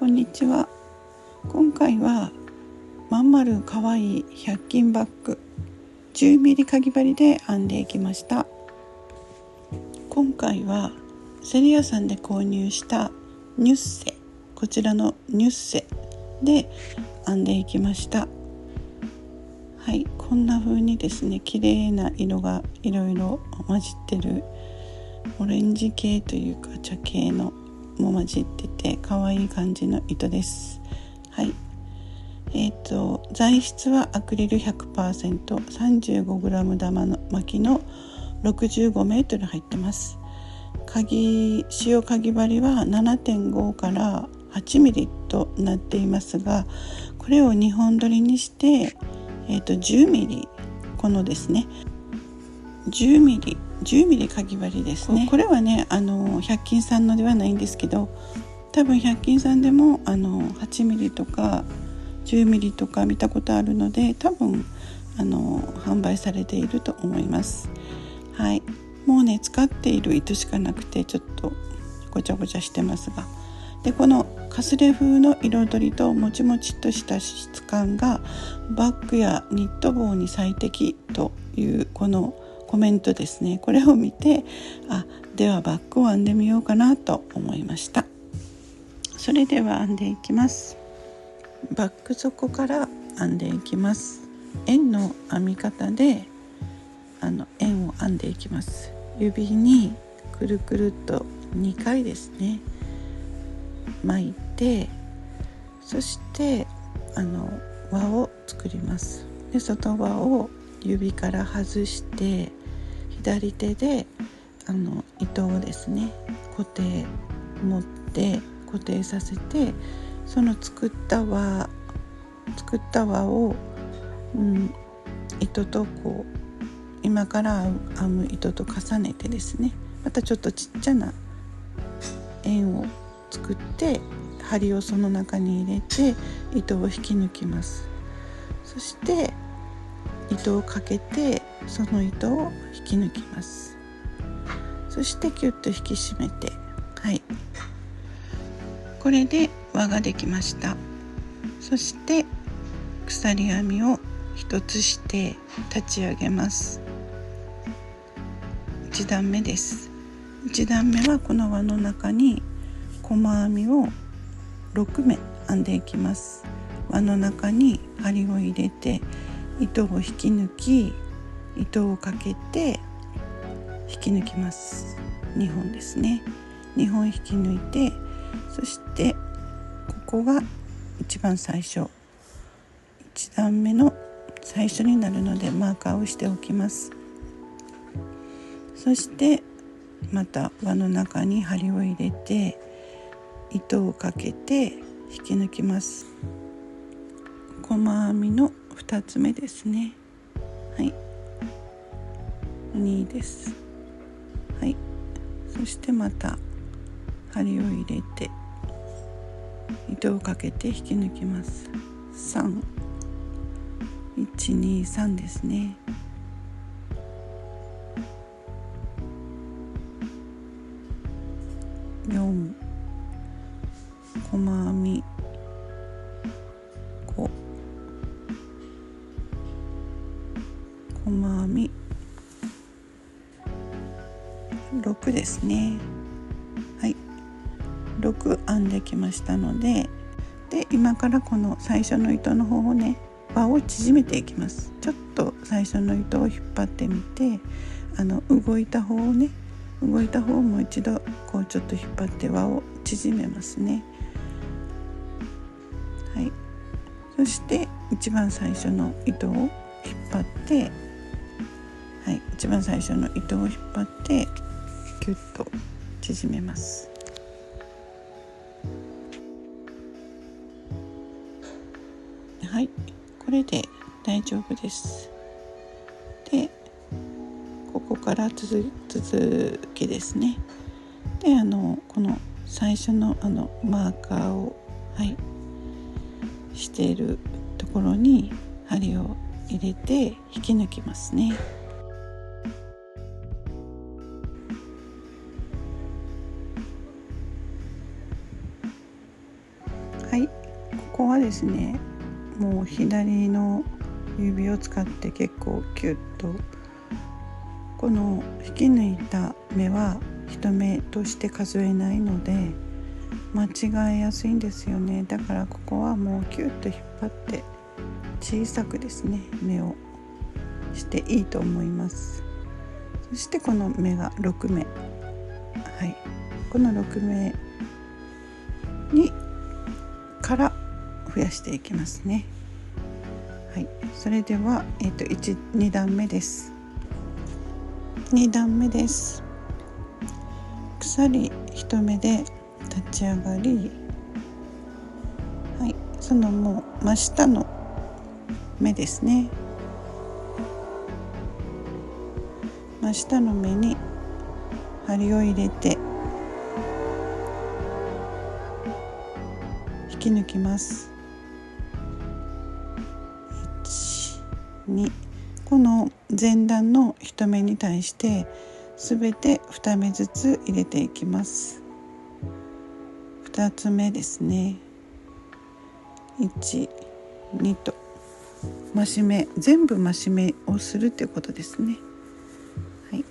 こんにちは。今回はまん丸かわいい100均バッグ 10mm かぎ針で編んでいきました。今回はセリアさんで購入したニュッセ、こちらのニュッセで編んでいきました。はい、こんな風にですね、綺麗な色がいろいろ混じってるオレンジ系というか茶系のも混じってて可愛い感じの糸です。はい。材質はアクリル 100%35g 玉の巻きの65メートル入ってます。使用かぎ針は 7.5 から8ミリとなっていますが、これを2本取りにして、10ミリ、このですね10ミリかぎ針ですね。これはね100均さんのではないんですけど、多分100均さんでも8ミリとか10ミリとか見たことあるので、多分販売されていると思います。はい、もうね使っている糸しかなくてちょっとごちゃごちゃしてますが、でこのかすれ風の彩りともちもちっとした質感がバッグやニット帽に最適というこのコメントですね。これを見てではバッグを編んでみようかなと思いました。それでは編んでいきます。バッグ底から編んでいきます。円の編み方で円を編んでいきます。指にくるくるっと2回ですね巻いて、そして輪を作ります。で外輪を指から外して左手で糸をですね持って固定させて、その作った輪を、糸とこう今から編む糸と重ねてですね、またちょっとちっちゃな円を作って針をその中に入れて糸を引き抜きます。そして糸をかけてその糸を引き抜きます。そしてキュッと引き締めて、はい、これで輪ができました。そして鎖編みを一つして立ち上げます。1段目です。1段目はこの輪の中に細編みを6目編んでいきます。輪の中に針を入れて糸を引き抜き、糸をかけて引き抜きます。2本ですね。2本引き抜いて、そしてここが一番最初、1段目の最初になるのでマーカーをしておきます。そしてまた輪の中に針を入れて糸をかけて引き抜きます。細編みの2つ目ですね。はい、2です。はい、そしてまた針を入れて糸をかけて引き抜きます。3、1、2、3ですね。4、細編み5、細編み6ですね。はい、6編んできましたので、今からこの最初の糸の方をね輪を縮めていきます。ちょっと最初の糸を引っ張ってみて、動いた方をもう一度こうちょっと引っ張って輪を縮めますね。はい、そして一番最初の糸を引っ張って、はい、一番最初の糸を引っ張ってキュッと縮めます。はい、これで大丈夫です。でここから続きですね。でこの最初のマーカーを、はい、しているところに針を入れて引き抜きますね。はい、ここはですね、もう左の指を使って結構キュッと、この引き抜いた目は一目として数えないので間違えやすいんですよね。だからここはもうキュッと引っ張って小さくですね、目をしていいと思います。そしてこの目が6目、はい、この6目にから増やしていきますね。はい、それでは、2段目です。2段目です。鎖1目で立ち上がり、はい、そのもう真下の目ですね、真下の目に針を入れて引き抜きます。1、2、この前段の1目に対してすべて2目ずつ入れていきます。2つ目ですね、1、2と増し目、全部増し目をするってことですね。はい、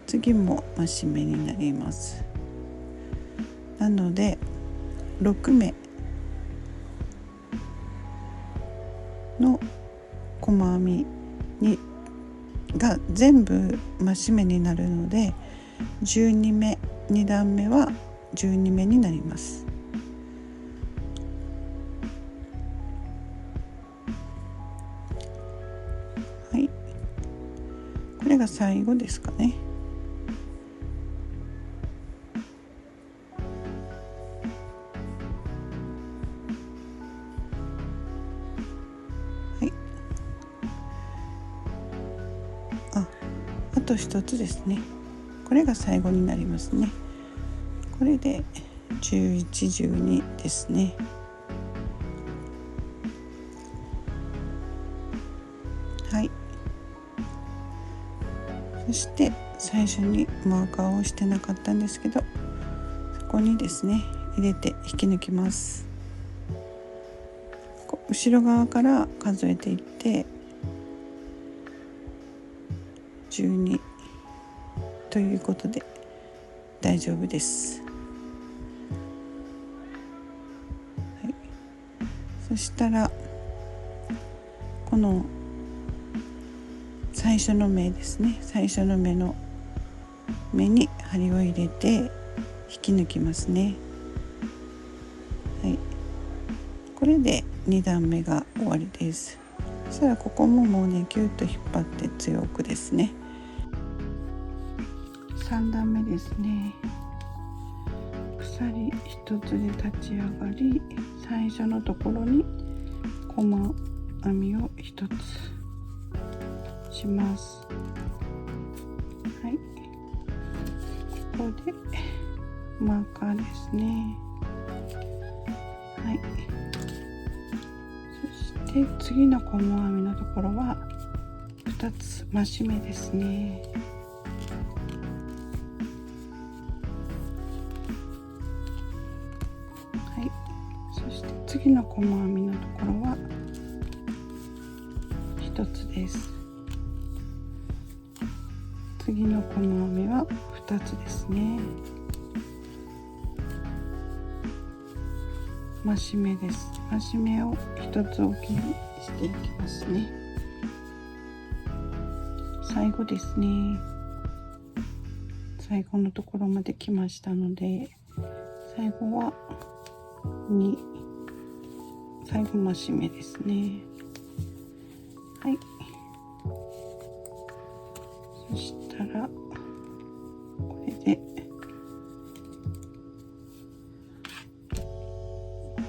次も増し目になります。なので6目の細編みにが全部増し目になるので、12目、2段目は12目になります。はい、これが最後ですかね。はい、あと一つですね。これが最後になりますね。これで11、12ですね。はい、そして最初にマーカーをしてなかったんですけど、そこにですね入れて引き抜きます。後ろ側から数えていって12ということで大丈夫です。はい、そしたらこの最初の目ですね、最初の目の目に針を入れて引き抜きますね。はい、これで2段目が終わりです。そしたらここももうねキュッと引っ張って強くですね。3段目ですね。鎖1つで立ち上がり、最初のところに細編みを1つします。はい、ここでマーカーですね。はい、そして次の細編みのところは2つ増し目ですね。はい、そして次の細編みのところは1つです。次の細編みは2つですね。増し目です。増し目を1つ置きにしていきますね。最後ですね。最後のところまで来ましたので、最後は2、最後増し目ですね。はい、そしたらこれで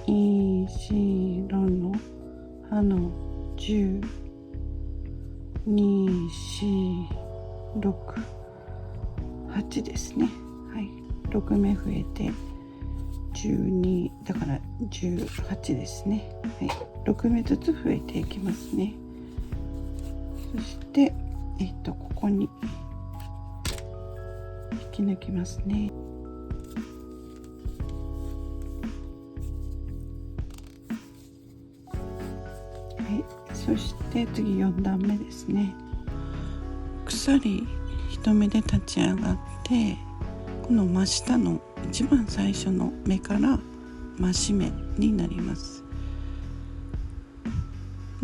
1、4の葉の10、2、4、6、8ですね。はい、6目増えて12だから18ですね。はい、6目ずつ増えていきますね。そしてここに引き抜きますね。い、そして次4段目ですね。鎖1目で立ち上がって、この真下の一番最初の目から増し目になります。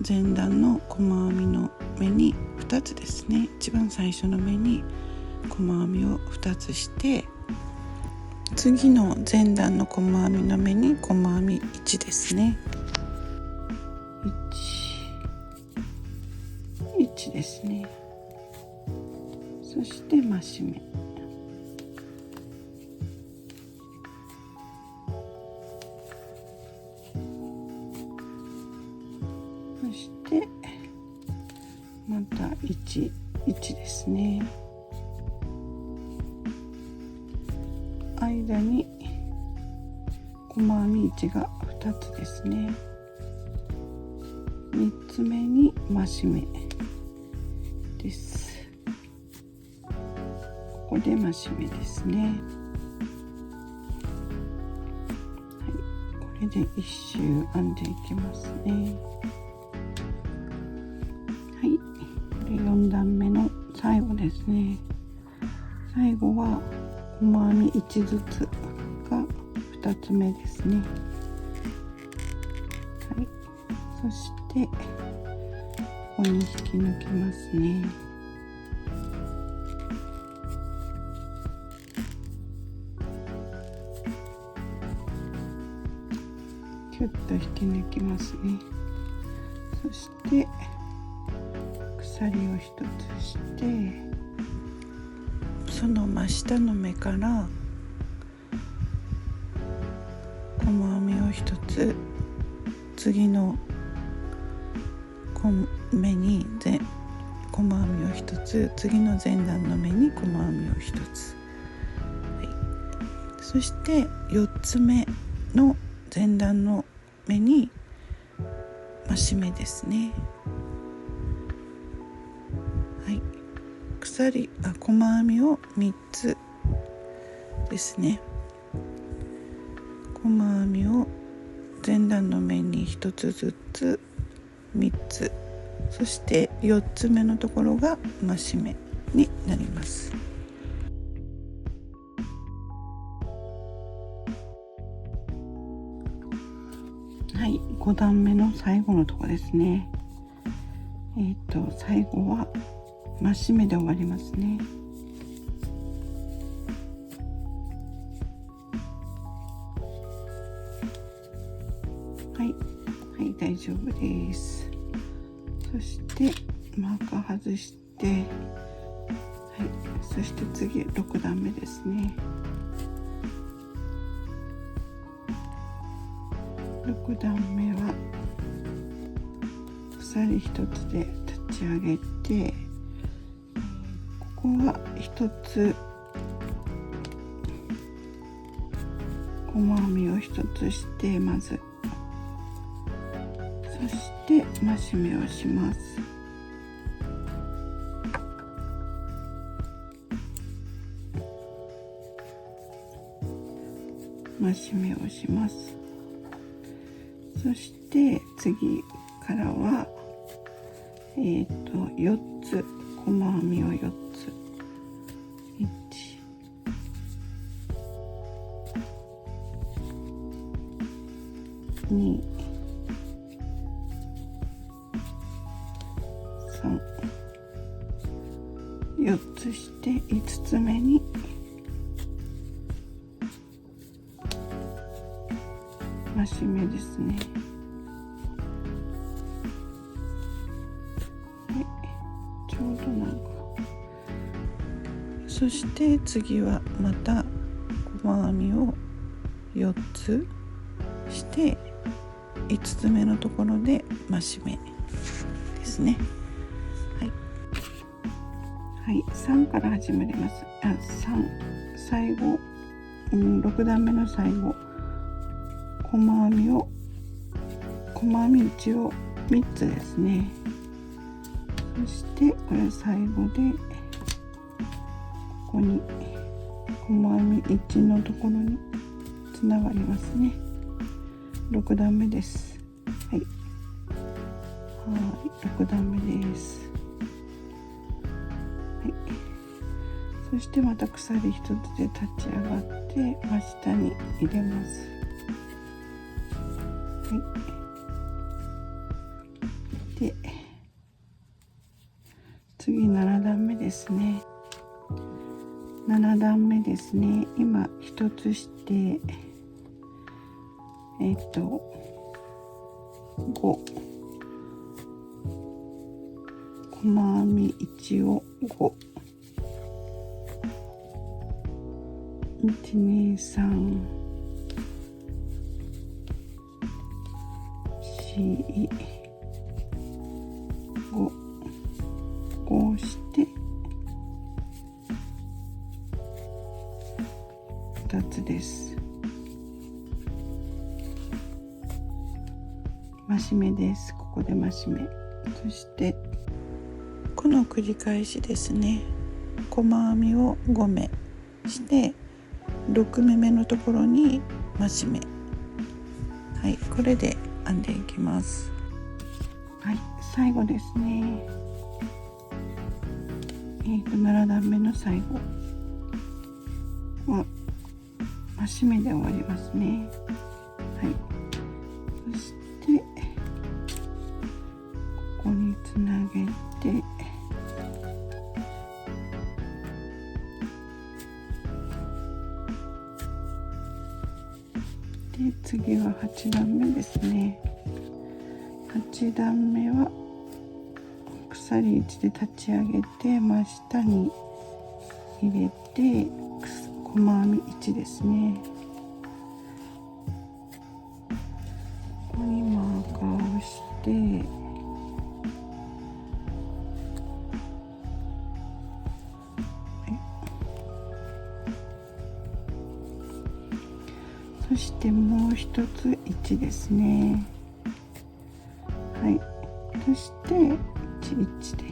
前段の細編みの目に2つですね。一番最初の目に細編みを2つして、次の前段の細編みの目に細編み1ですね。1ですね。そして増し目、そしてまた1ですね。間に細編み1が2つですね。3つ目に増し目です。ここで増し目ですね。はい、これで1周編んでいきますね。はい、これ4段目の最後ですね。最後は細編み1ずつが2つ目ですね。はい、そしてここに引き抜きますね。キュッと引き抜きますね。そして鎖を1つして、その真下の目から細編みを1つ、次の目に細編みを1つ、次の前段の目に細編みを1つ、はい、そして4つ目の前段の目に増し目ですね。はい、細編みを3つですね。細編みを前段の目に1つずつ3つ、そして4つ目のところが増し目になります。はい、5段目の最後のところですね。最後は増し目で終わりますね。はい、大丈夫です。そしてマーカー外して、はい、そして次6段目ですね。6段目は鎖1つで立ち上げて、ここは1つ細編みを1つして、まずそして増し目をします。増し目をします。そして次からは4つ細編みを4つ、1、2、3、4つして5つ目に増し目ですね。ちょうどなんか、そして次はまた細編みを4つして5つ目のところで増し目ですね。はい、3から始まります。最後、6段目の最後、細編み1を3つですね。そしてこれ最後でここに細編み1のところにつながりますね。6段目です。はい、6段目です。はい、そしてまた鎖1つで立ち上がって真下に入れます。はい、で次7段目ですね。7段目ですね。今1つして5、細編み1を5、1、2、3、4、5、こうして2つです。増し目です。ここで増し目。そしてこの繰り返しですね。細編みを5目して6目めのところに増し目。はい、これで編んでいきます。はい、最後ですね。7段目の最後は増し目で終わりますね。はい、そしてここにつなげてで次は8段目ですね。8段目は鎖1で立ち上げて真下に入れて細編み1ですね。ここにマーカーをしてそしてもう一つ1ですね。はい、そして11で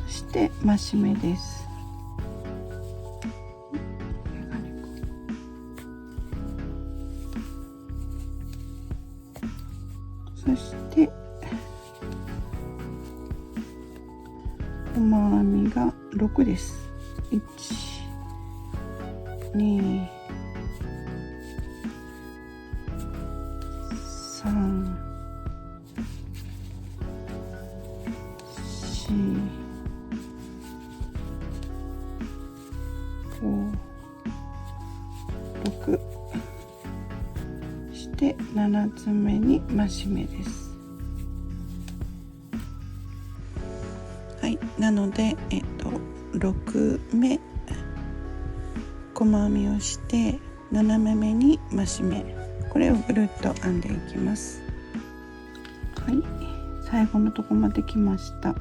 そして増し目です。そして細編みが6です。1、2、3、4、5、6して7つ目に増し目です。はい、なので6目細編みをして7目目に増し目、これをぐるっと編んでいきます。はい、最後のとこまで来ました。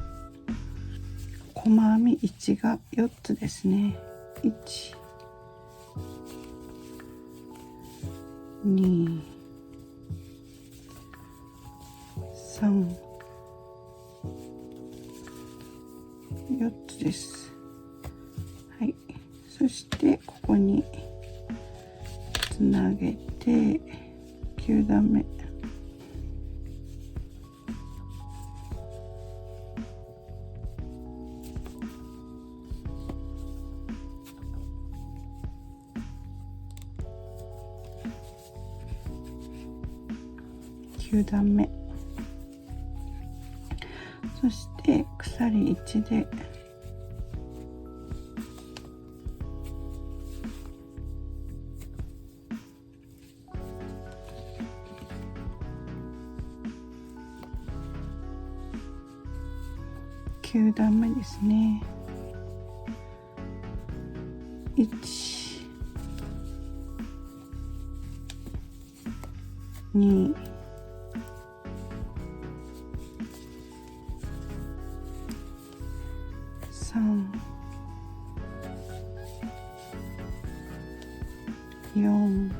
細編み1が4つですね。1、2、3、4つです。はい、そしてここにつなげて9段目9段目そして鎖1で9段目ですね。1、2、3、4、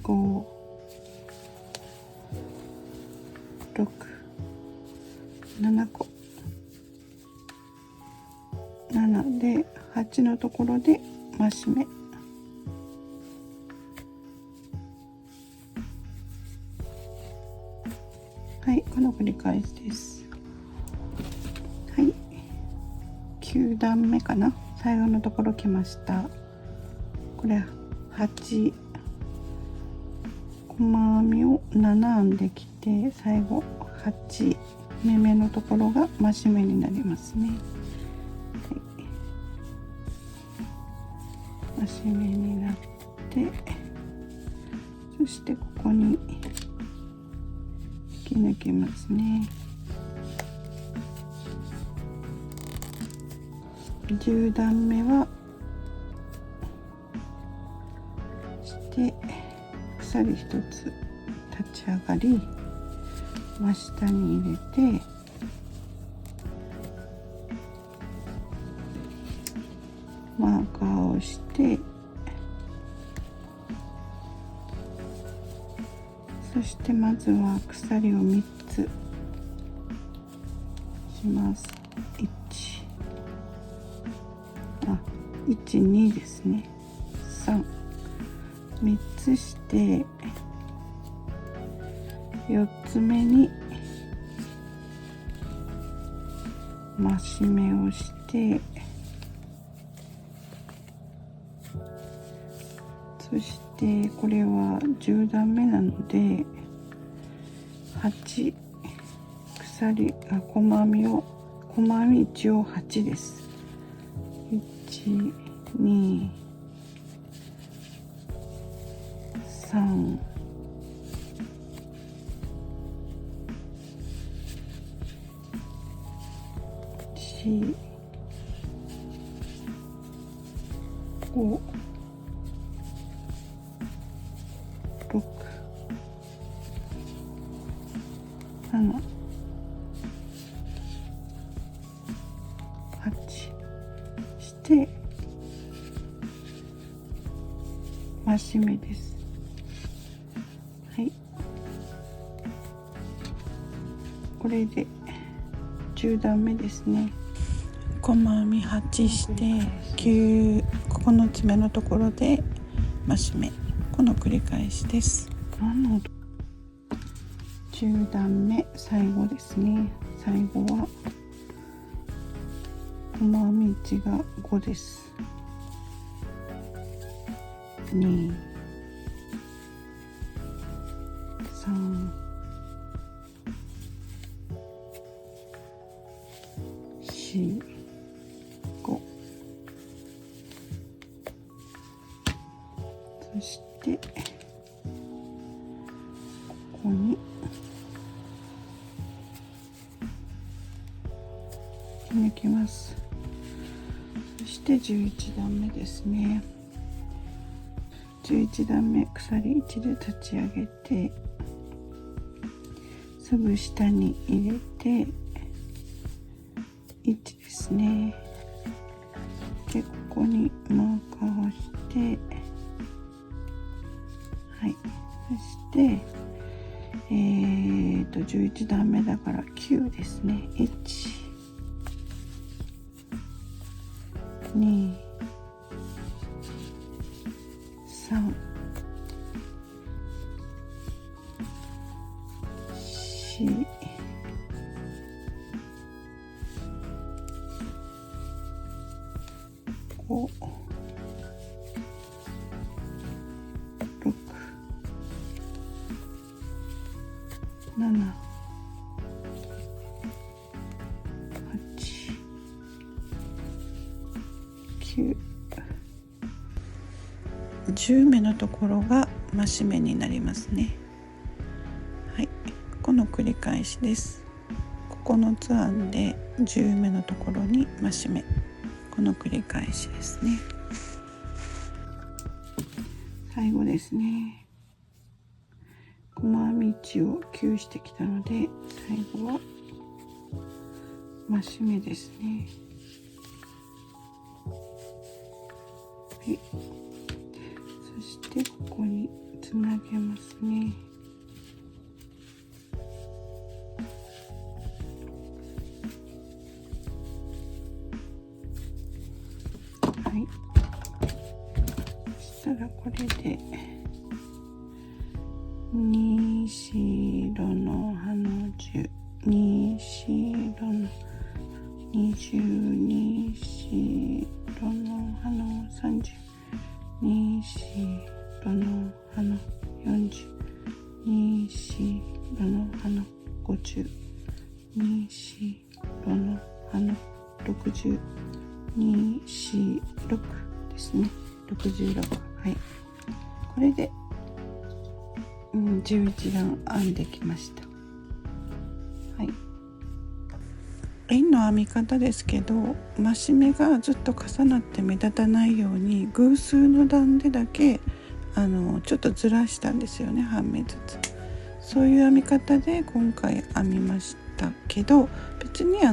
5、6、7個7で8のところで増し目この繰り返しです。はい、9段目かな、最後のところ来ました。これ8細編みを7編んできて、最後8目目のところが増し目になりますね。増し目になって、そしてここに引き抜きますね。10段目はして鎖一つ立ち上がり、真下に入れてマーカーをして、そしてまずは鎖を3つします。1、2ですね。3つして、4つ目に増し目をして、そしてこれは10段目なので8鎖細編み一応8です。1、2、3、4、5、6、7、8して増し目です。はい、これで10段目ですね。細編み8して9つ目のところで増し目、この繰り返しです。10段目最後ですね。最後は細編み1が5です。2、3、4、5、そしてここに抜きます。そして11段目ですね。11段目鎖1で立ち上げて、すぐ下に入れて1ですね。でここにマーカーをして、はい、そして11段目だから9ですね。1、2、3、4、5、6、7、8、9、10目のところが増し目になりますね。はい、この繰り返しです。9つ編んで10目のところに増し目、この繰り返しですね。最後ですね。細編み1を9してきたので、最後は増し目ですね。はい、そしてここにつなげますね。はい、そしたらこれで新白の葉の30に白の22白の花30に白の花40に白の花50に白の花60に46ですね。66、はい、これで、11段編んできました。はい、円の編み方ですけど、増し目がずっと重なって目立たないように偶数の段でだけちょっとずらしたんですよね、半目ずつ。そういう編み方で今回編みましたけど、別にあ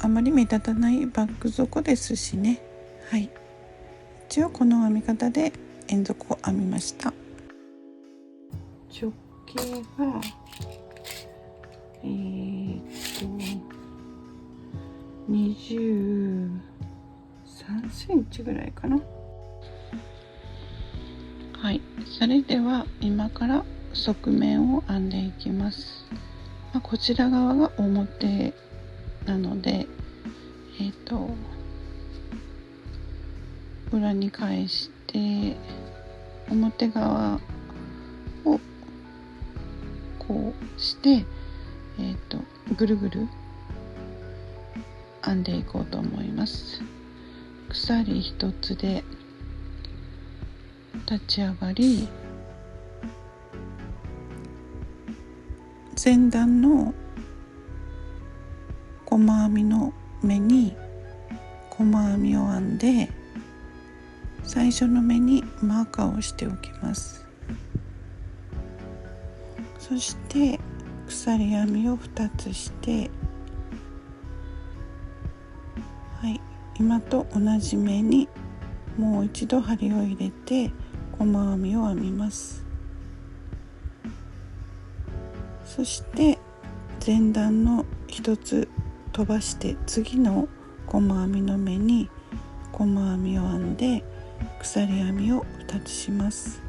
まり目立たないバッグ底ですしね。はい、一応この編み方で円底を編みました。直径が23センチぐらいかな。はい、それでは今から側面を編んでいきます。こちら側が表なので、裏に返して表側をこうして、ぐるぐる編んでいこうと思います。鎖一つで立ち上がり、前段の細編みの目に細編みを編んで、最初の目にマーカーをしておきます。そして鎖編みを2つして、はい、今と同じ目にもう一度針を入れて細編みを編みます。そして前段の1つ飛ばして次の細編みの目に細編みを編んで鎖編みを2つします。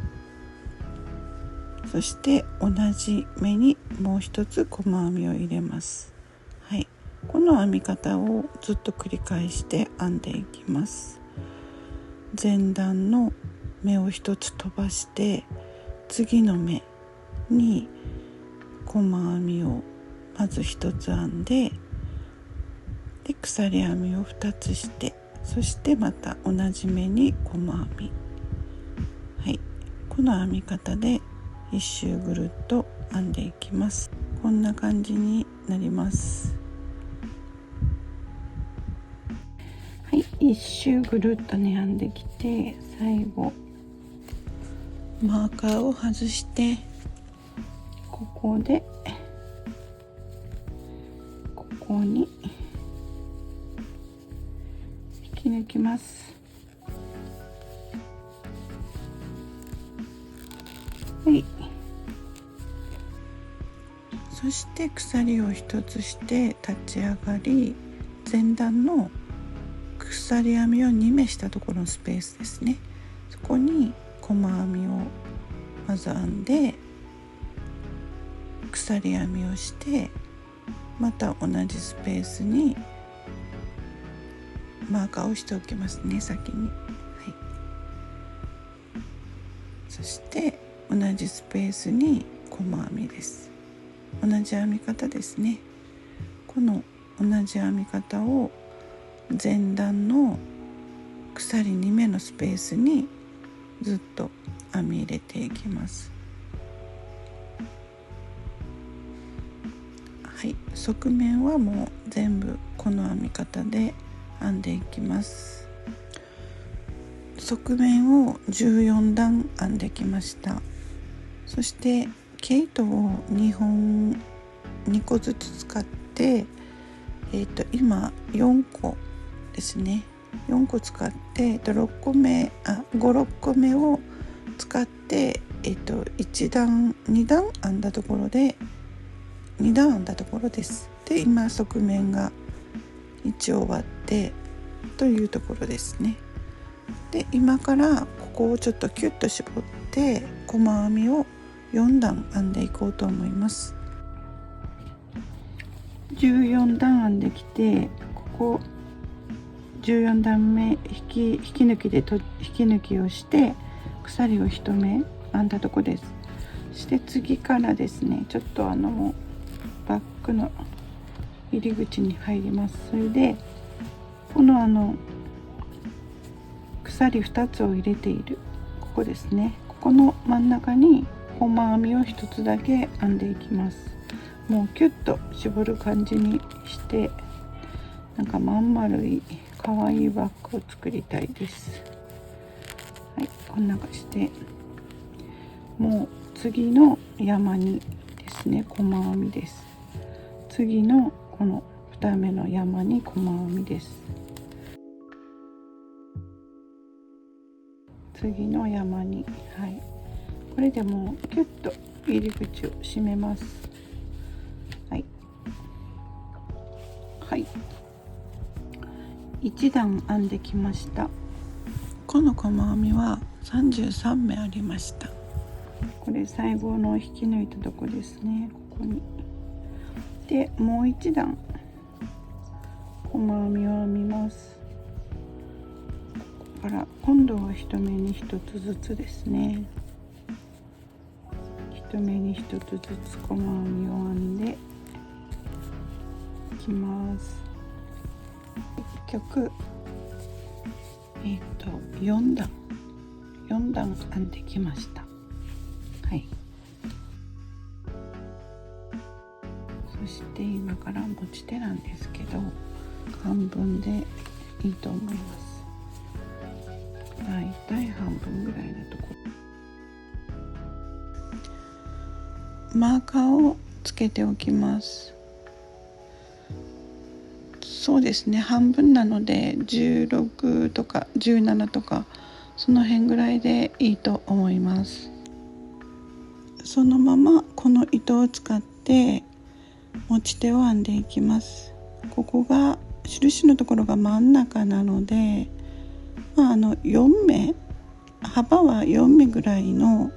そして同じ目にもう一つ細編みを入れます。はい、この編み方をずっと繰り返して編んでいきます。前段の目を一つ飛ばして次の目に細編みをまず一つ編んで、鎖編みを2つして、そしてまた同じ目に細編み、はい、この編み方で一周ぐるっと編んでいきます。こんな感じになります。はい、一周ぐるっとね編んできて、最後マーカーを外してここでここに引き抜きます。はい、そして鎖を一つして立ち上がり、前段の鎖編みを2目したところのスペースですね、そこに細編みをまず編んで鎖編みをして、また同じスペースにマーカーをしておきますね、先に。はい、そして同じスペースに細編みです。同じ編み方ですね。この同じ編み方を前段の鎖2目のスペースにずっと編み入れていきます。はい、側面はもう全部この編み方で編んでいきます。側面を14段編んできました。そして毛糸を2個ずつ使って、今4個ですね、4個使って6個目5、6個目を使って、1段2段編んだところで2段編んだところです。で、今側面が一応終わってというところですね。で、今からここをちょっとキュッと絞って細編みを4段編んでいこうと思います。14段編んできて、ここ14段目引き抜きで引き抜きをして鎖を1目編んだとこです。そして次からですね、ちょっとバックの入り口に入ります。それでこの鎖2つを入れているここですね、ここの真ん中に細編みを1つだけ編んでいきます。もうキュッと絞る感じにして、なんかまん丸い可愛いバッグを作りたいです。はい、こんな感じで、もう次の山にですね、細編みです。次のこの2目の山に細編みです。次の山に、はい、これでもうキュッと入り口を閉めます。はいはい、1段編んできました。この細編みは33目ありました。これ最後の引き抜いたとこですね、ここに。でもう1段細編みを編みます。ここから今度は1目に1つずつですね、1目に1つずつ細編みを編んでいきます。結局4段編んできました。はい、そして今から持ち手なんですけど、半分でいいと思います。だいたい半分ぐらいのところ、マーカーをつけておきます。そうですね、半分なので16とか17とかその辺ぐらいでいいと思います。そのままこの糸を使って持ち手を編んでいきます。ここが印のところが真ん中なので、4目、幅は4目ぐらいの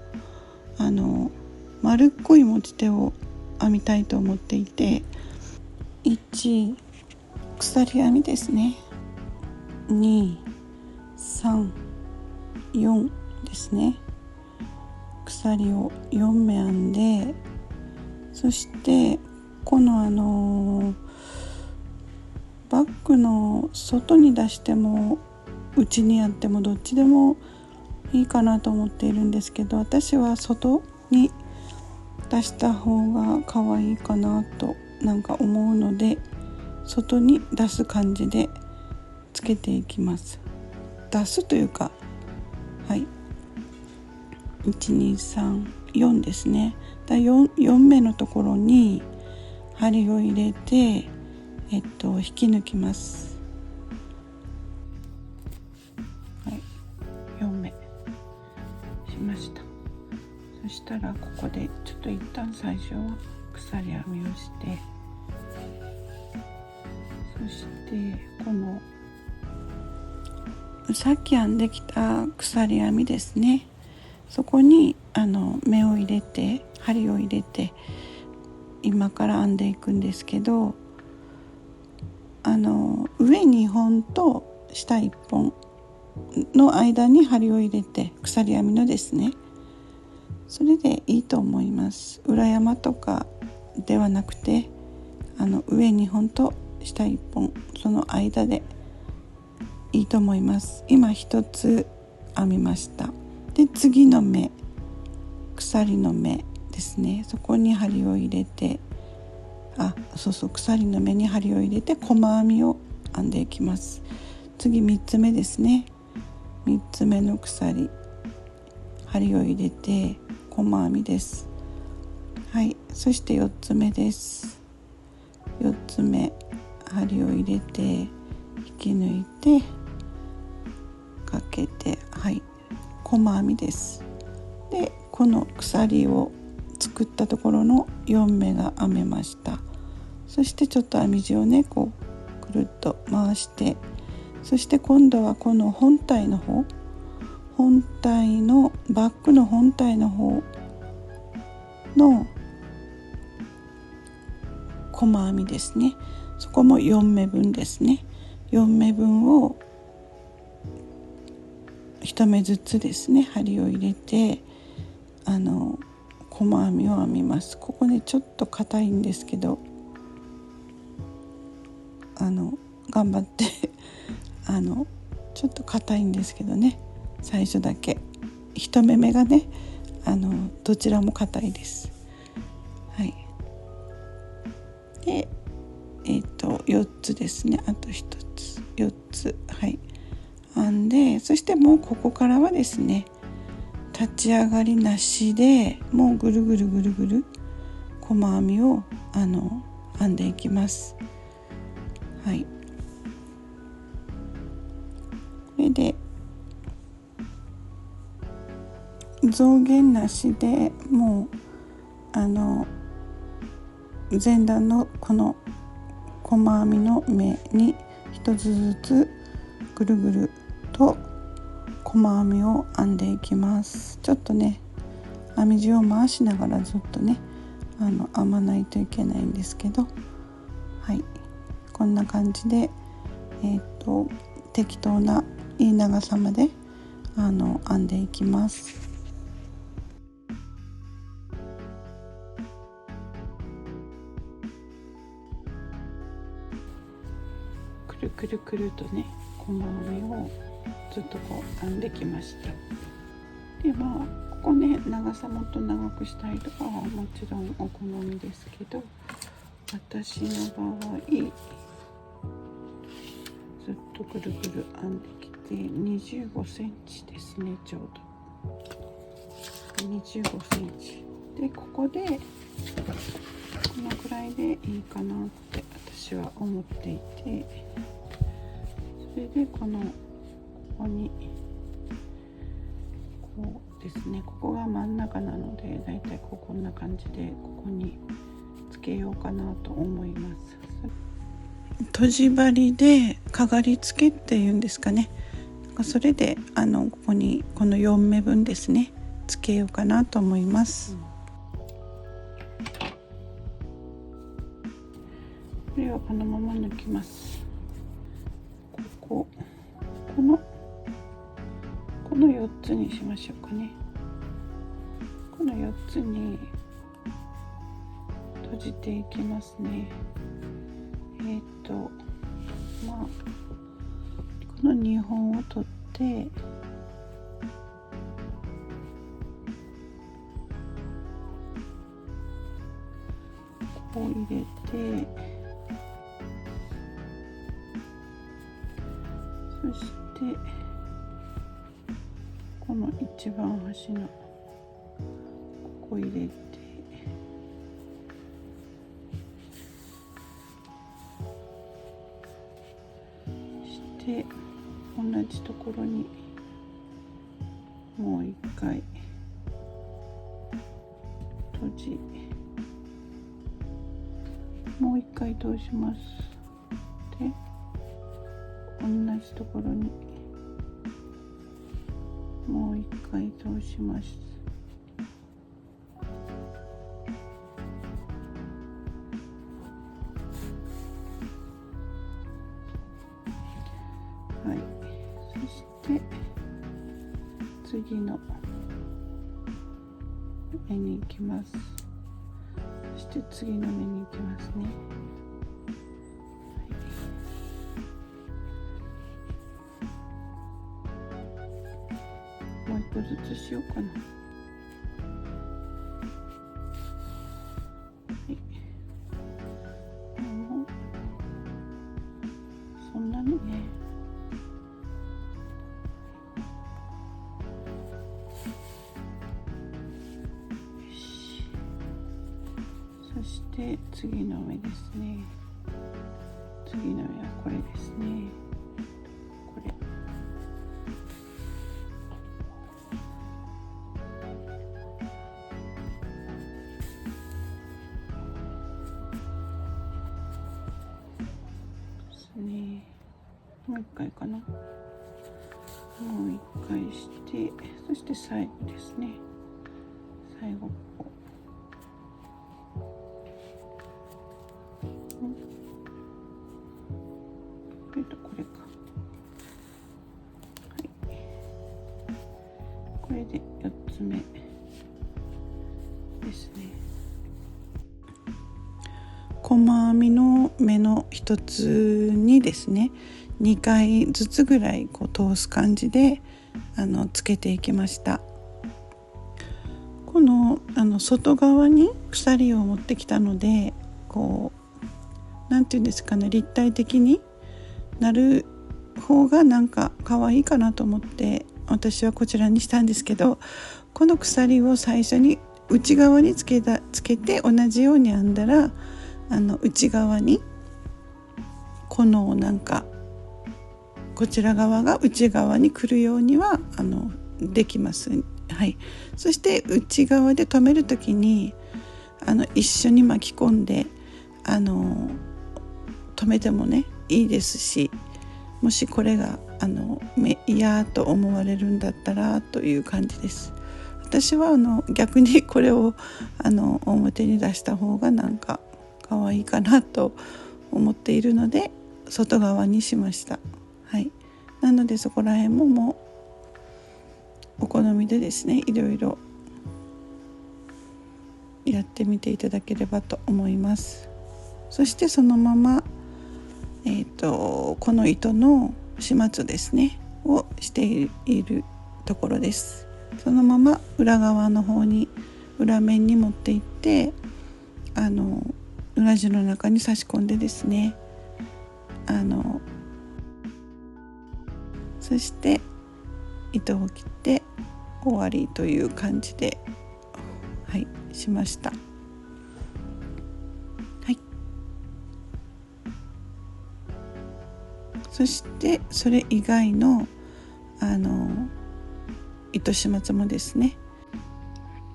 丸っこい持ち手を編みたいと思っていて、1鎖編みですね、2、3、4ですね、鎖を4目編んで、そしてこのバッグの外に出しても内にやってもどっちでもいいかなと思っているんですけど、私は外に出した方が可愛いかなとなんか思うので、外に出す感じでつけていきます。出すというか、はい、1、2、3、4ですね。4目のところに針を入れて、引き抜きます。はい、4目しました。そしたらここでちょっと一旦最初は鎖編みをして、そしてこのさっき編んできた鎖編みですね、そこに目を入れて針を入れて今から編んでいくんですけど、上2本と下1本の間に針を入れて、鎖編みのですね、それでいいと思います。裏山とかではなくて、上2本と下1本その間でいいと思います。今1つ編みました。で次の目、鎖の目ですね、そこに針を入れて、鎖の目に針を入れて細編みを編んでいきます。次3つ目ですね、3つ目の鎖、針を入れて細編みです。はい、そして4つ目です。4つ目、針を入れて引き抜いてかけて、はい、細編みです。でこの鎖を作ったところの4目が編めました。そしてちょっと編み地をねこうくるっと回して、そして今度はこの本体の方、本体のバッグの本体の方の細編みですね。そこも4目分ですね。4目分を1目ずつですね、針を入れて細編みを編みます。ここねちょっと硬いんですけど頑張ってちょっと硬いんですけどね、最初だけ1目目がねどちらも硬いです。はい。で4つですね。あと1つ4つ、はい、編んで、そしてもうここからはですね、立ち上がりなしでもうぐるぐるぐるぐる細編みを編んでいきます。はい。これで増減なしでもう前段のこの細編みの目に一つずつぐるぐると細編みを編んでいきます。ちょっとね編み地を回しながらずっとね編まないといけないんですけど、はい、こんな感じで適当ないい長さまで編んでいきます。くるくるくるとね細編みをずっとこう編んできました。でここね長さもっと長くしたいとかはもちろんお好みですけど、私の場合ずっとぐるぐる編んできて25センチですね。ちょうど25センチで、ここでこのくらいでいいかなって私は思っていて、それでここにこうですね、ここが真ん中なのでだいたいこんな感じでここにつけようかなと思います。とじ針でかがりつけっていうんですかね、それでここにこの4目分ですねつけようかなと思います。これはこのまま抜きます。この4つにしましょうかね。この4つに閉じていきますね。この2本を取ってこう入れて、そしてこの一番端のここ入れて、して同じところにもう一回閉じ、もう一回通します。で同じところにもう一回通します。はい、そして次の目に行きます。そして次の目に行きますね。もう一個ずつしようかな。はい、もうそんなにね。よし。そして次の目ですね。次の目はこれですね。これ。もう一回かな。もう一回して、そして最後ですね。最後ここ。これで4つ目ですね。細編みの目の一つにですね、2回ずつぐらい通す感じでつけていきました。この外側に鎖を持ってきたので、なんていうんですかね、立体的になる方がなんか可愛いかなと思って私はこちらにしたんですけど、この鎖を最初に内側につけて同じように編んだら、内側にこのなんかこちら側が内側に来るようにはできます。はい、そして内側で留めるときに一緒に巻き込んで留めてもねいいですし、もしこれが嫌と思われるんだったらという感じです。私は逆にこれを表に出した方がなんか可愛いかなと思っているので外側にしました。はい、なのでそこら辺ももうお好みでですね、いろいろやってみていただければと思います。そしてそのまま、この糸の始末ですねをしているところです。そのまま裏側の方に裏面に持っていって裏地の中に差し込んでですね、そして糸を切って終わりという感じで、はい、しました。はい、そしてそれ以外の糸始末もですね、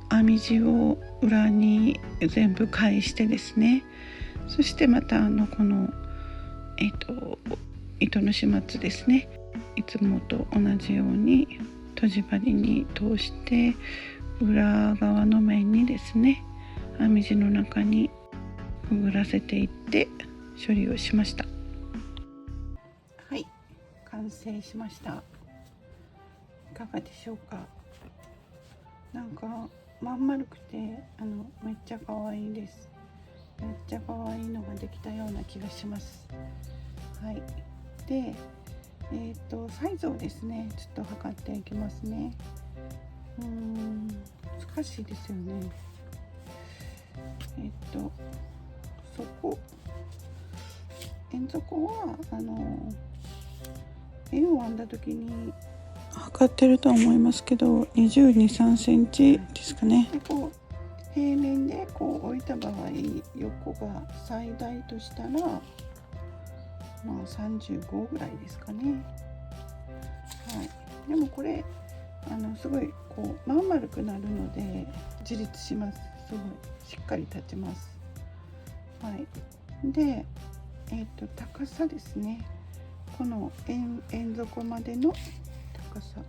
編み地を裏に全部返してですね、そしてまたこの糸の始末ですね、いつもと同じようにとじ針に通して裏側の面にですね、編み地の中にくぐらせていって処理をしました。はい、完成しました。いかがでしょうか。なんかまん丸くてめっちゃ可愛いです。めっちゃ可愛いのができたような気がします。はい、でサイズをですねちょっと測っていきますね。難しいですよね。円底は円を編んだ時に測ってると思いますけど、22、3センチですかね。で平面で置いた場合、横が最大としたら35ぐらいですかね。はい、でもこれすごいまん丸くなるので自立します。すごいしっかり立ちます。はい、で高さですね。この円底までの高さ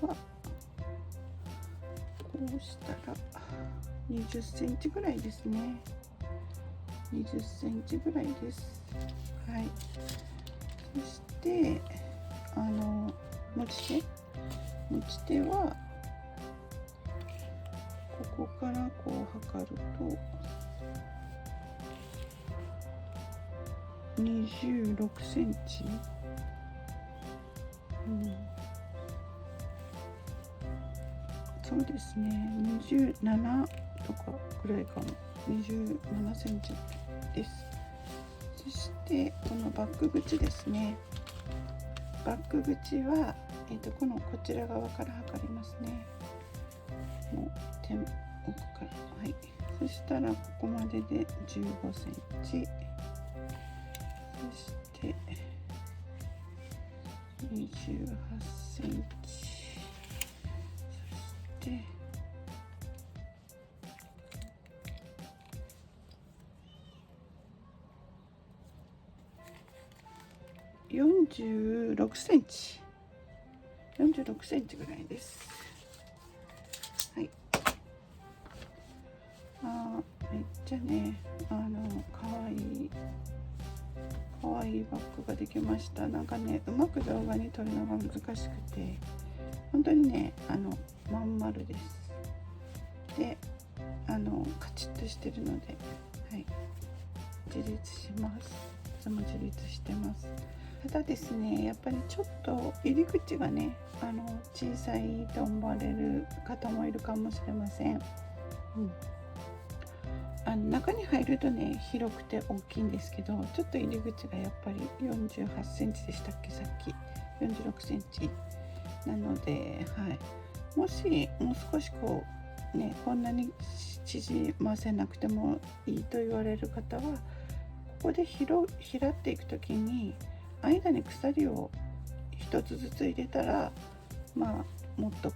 はこうしたら20センチぐらいですね。20センチぐらいです。はい、そして持ち手はここから測ると26センチ、そうですね、27とかぐらいかも。27センチです。そしてこのバック口ですね。バック口は、こちら側から測りますね。もう奥から、はい。そしたらここまでで15センチ。そして28センチ。そして46センチ。46センチぐらいです。はい。めっちゃね、かわいいバッグができました。なんかね、うまく動画に撮るのが難しくて、本当にね、ん丸です。でカチッとしてるので、はい、自立します。いつも自立してます。ただですね、やっぱりちょっと入り口がね小さいと思われる方もいるかもしれません。中に入るとね広くて大きいんですけど、ちょっと入り口がやっぱり48センチでしたっけ、さっき46センチなので、はい、もしもう少しこんなに縮ませなくてもいいと言われる方は、ここで拾っていくときに間に鎖を一つずつ入れたら、もっと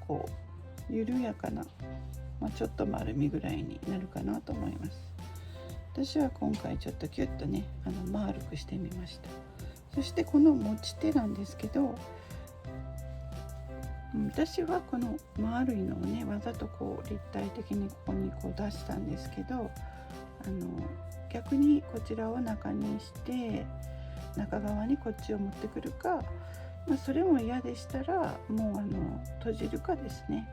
緩やかな、ちょっと丸みぐらいになるかなと思います。私は今回ちょっとキュッとね丸くしてみました。そしてこの持ち手なんですけど、私はこの丸いのをねわざと立体的にここに出したんですけど、逆にこちらを中にして中側にこっちを持ってくるか、それも嫌でしたらもう閉じるかですね。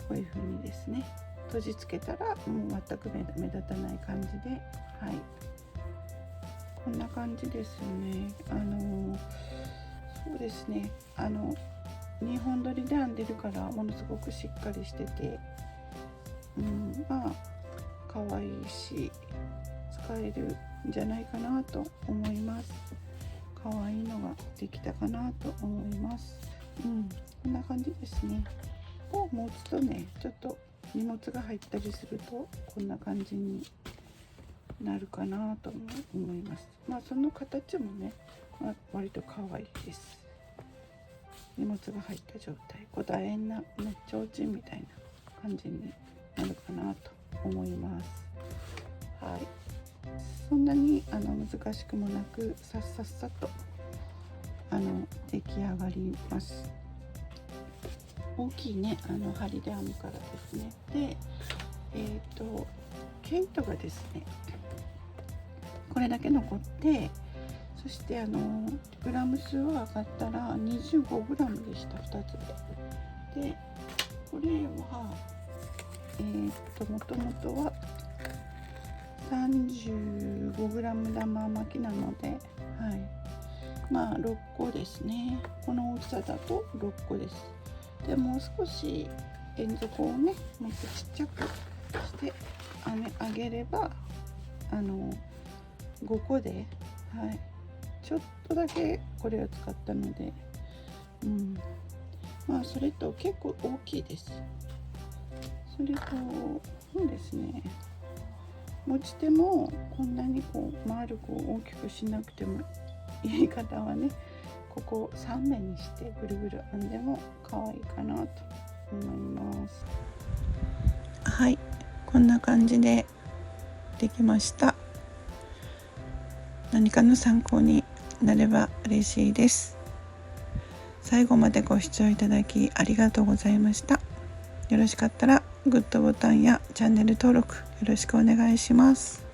こういう風にですね閉じつけたらもう全く目立たない感じで、はい、こんな感じですよね。そうですね、2本取りで編んでるからものすごくしっかりしてて、可愛いし使えるんじゃないかなと思います。可愛いのができたかなと思います。こんな感じですね。を持つとね、ちょっと荷物が入ったりするとこんな感じになるかなと思います。その形もね、割と可愛いです。荷物が入った状態、楕円な提灯みたいな感じになるかなと思います。はい、そんなに難しくもなくさっと出来上がります。大きいね針で編むからですね。で毛糸がですねこれだけ残って、そしてグラム数は上がったら25グラムでした、2つで。でこれはもともとは35グラム玉巻きなので、6個ですね。この大きさだと6個です。でもう少し円底をねもっとちっちゃくしてあげれば5個で、ちょっとだけこれを使ったので、それと結構大きいです。それとそうですね、持ち手もこんなに丸く大きくしなくてもいい方はね、ここを3面にしてぐるぐる編んでも可愛いかなと思います。はい、こんな感じでできました。何かの参考になれば嬉しいです。最後までご視聴いただきありがとうございました。よろしかったらグッドボタンやチャンネル登録よろしくお願いします。